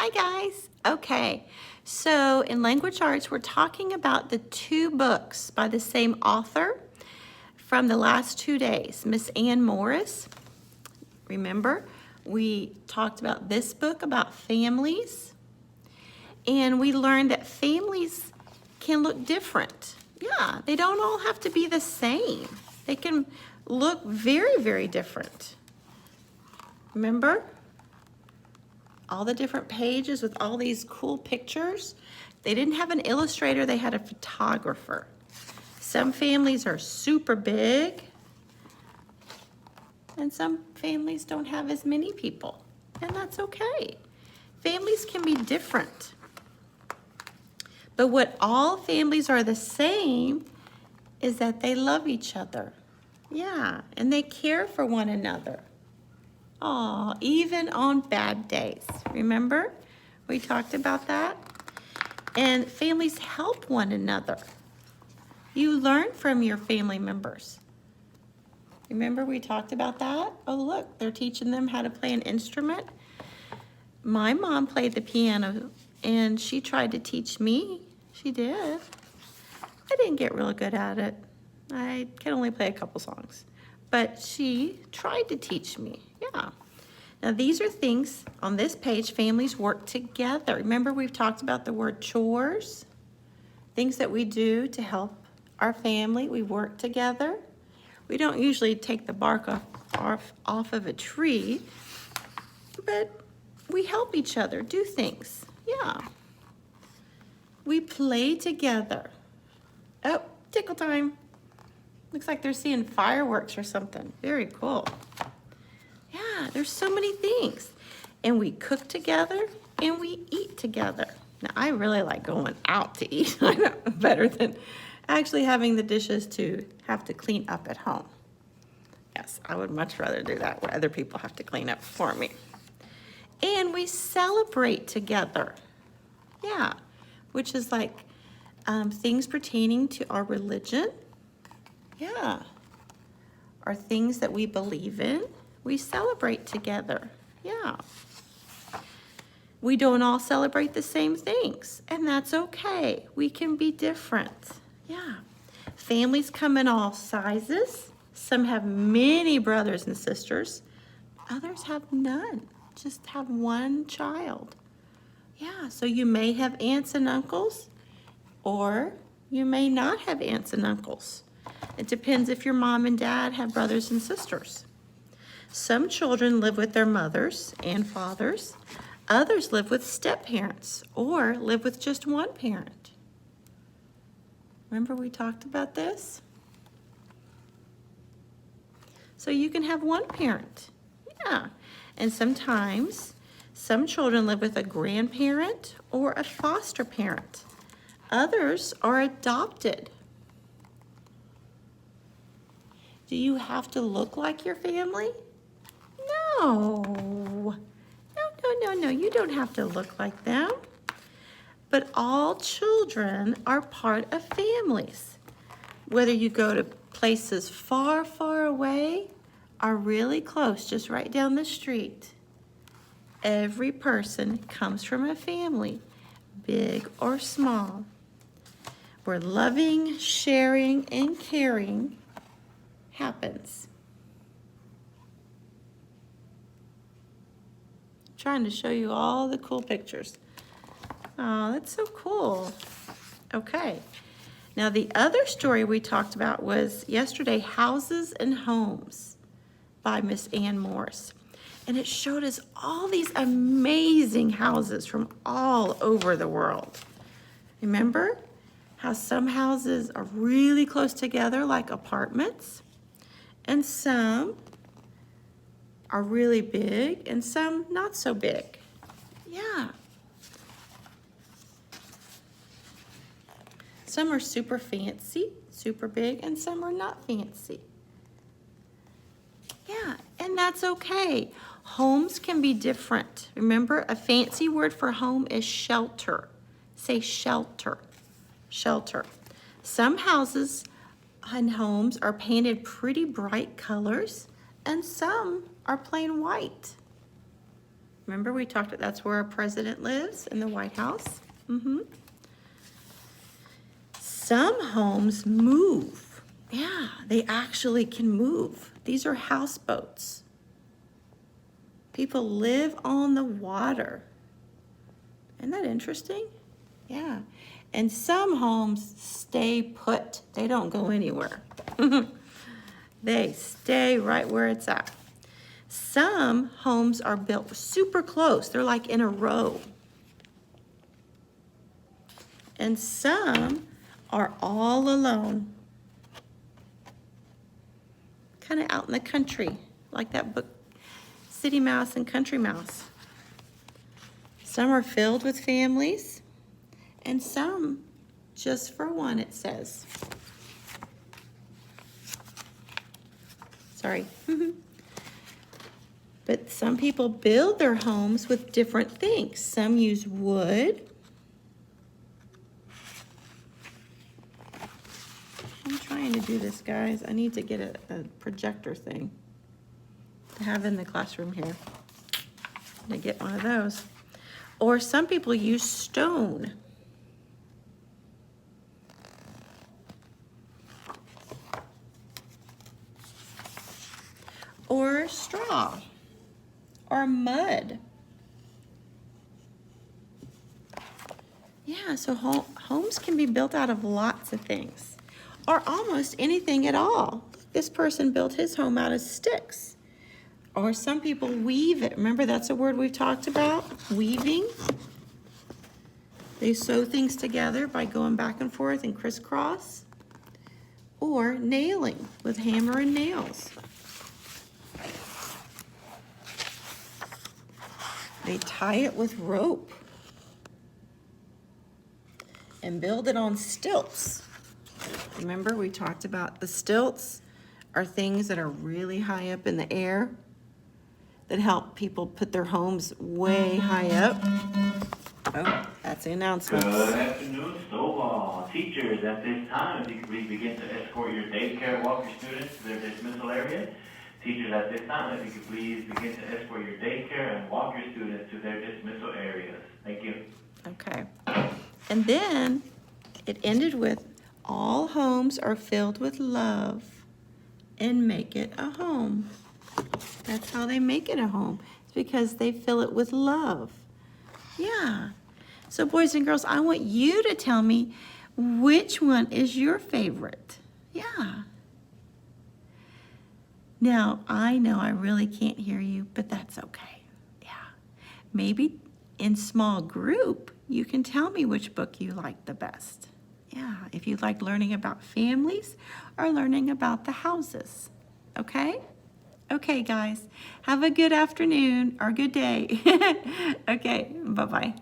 Hi guys. Okay, so in language arts, we're talking about the two books by the same author from the last 2 days, Miss Ann Morris. Remember, we talked about this book about families, and we learned that families can look different. Yeah, they don't all have to be the same. They can look very, very different. Remember? All the different pages with all these cool pictures. They didn't have an illustrator, they had a photographer. Some families are super big, and some families don't have as many people, and that's okay. Families can be different. But what all families are the same is that they love each other. Yeah, and they care for one another. Aw, even on bad days. Remember? We talked about that. And families help one another. You learn from your family members. Remember we talked about that? Oh, look, they're teaching them how to play an instrument. My mom played the piano, and she tried to teach me. She did. I didn't get real good at it. I can only play a couple songs. But she tried to teach me. Yeah. Now these are things on this page, families work together. Remember we've talked about the word chores, things that we do to help our family. We work together. We don't usually take the bark off of a tree, but we help each other do things. Yeah. We play together. Oh, tickle time. Looks like they're seeing fireworks or something. Very cool. Yeah, there's so many things. And we cook together and we eat together. Now, I really like going out to eat better than actually having the dishes to have to clean up at home. Yes, I would much rather do that where other people have to clean up for me. And we celebrate together. Yeah, which is like things pertaining to our religion. Yeah, or things that we believe in. We celebrate together. Yeah. We don't all celebrate the same things, and that's okay. We can be different. Yeah. Families come in all sizes. Some have many brothers and sisters. Others have none. Just have one child. Yeah, so you may have aunts and uncles, or you may not have aunts and uncles. It depends if your mom and dad have brothers and sisters. Some children live with their mothers and fathers. Others live with step-parents or live with just one parent. Remember we talked about this? So you can have one parent. Yeah. And sometimes some children live with a grandparent or a foster parent. Others are adopted. Do you have to look like your family? No. No, you don't have to look like them. But all children are part of families. Whether you go to places far, far away or really close, just right down the street, every person comes from a family, big or small, where loving, sharing, and caring happens. Trying to show you all the cool pictures. Oh, that's so cool. Okay. Now the other story we talked about was yesterday, Houses and Homes by Miss Ann Morris. And it showed us all these amazing houses from all over the world. Remember how some houses are really close together like apartments, and some are really big and some not so big. Yeah. Some are super fancy, super big, and some are not fancy. Yeah, and that's okay. Homes can be different. Remember, a fancy word for home is shelter. Say shelter, shelter. Some houses and homes are painted pretty bright colors, and some are plain white. Remember we talked, that's where our president lives, in the White House. Some homes move. Yeah, they actually can move. These are houseboats. People live on the water. Isn't that interesting? Yeah. And some homes stay put. They don't go anywhere. They stay right where it's at. Some homes are built super close. They're like in a row. And some are all alone. Kind of out in the country, like that book, City Mouse and Country Mouse. Some are filled with families, and some just for one, it says. Sorry. But some people build their homes with different things. Some use wood. I'm trying to do this, guys. I need to get a projector thing to have in the classroom here. To get one of those. Or some people use stone. Or straw. Or mud. Yeah, so homes can be built out of lots of things. Or almost anything at all. This person built his home out of sticks. Or some people weave it. Remember, that's a word we've talked about, weaving. They sew things together by going back and forth and crisscross. Or nailing with hammer and nails. They tie it with rope and build it on stilts. Remember, we talked about the stilts are things that are really high up in the air that help people put their homes way high up. Oh, that's the announcement. Good afternoon, Stovall. Teachers, at this time, if you could please begin to escort your daycare and walk your students to their dismissal area. Teachers, at this time, if you could please begin to escort your daycare and walk your students to their dismissal areas. Thank you. Okay. And then it ended with, all homes are filled with love and make it a home. That's how they make it a home. It's because they fill it with love. Yeah. So boys and girls, I want you to tell me which one is your favorite. Yeah. Now, I know I really can't hear you, but that's okay. Yeah. Maybe in small group, you can tell me which book you like the best. Yeah, if you like learning about families or learning about the houses. Okay? Okay, guys. Have a good afternoon or good day. Okay, bye-bye.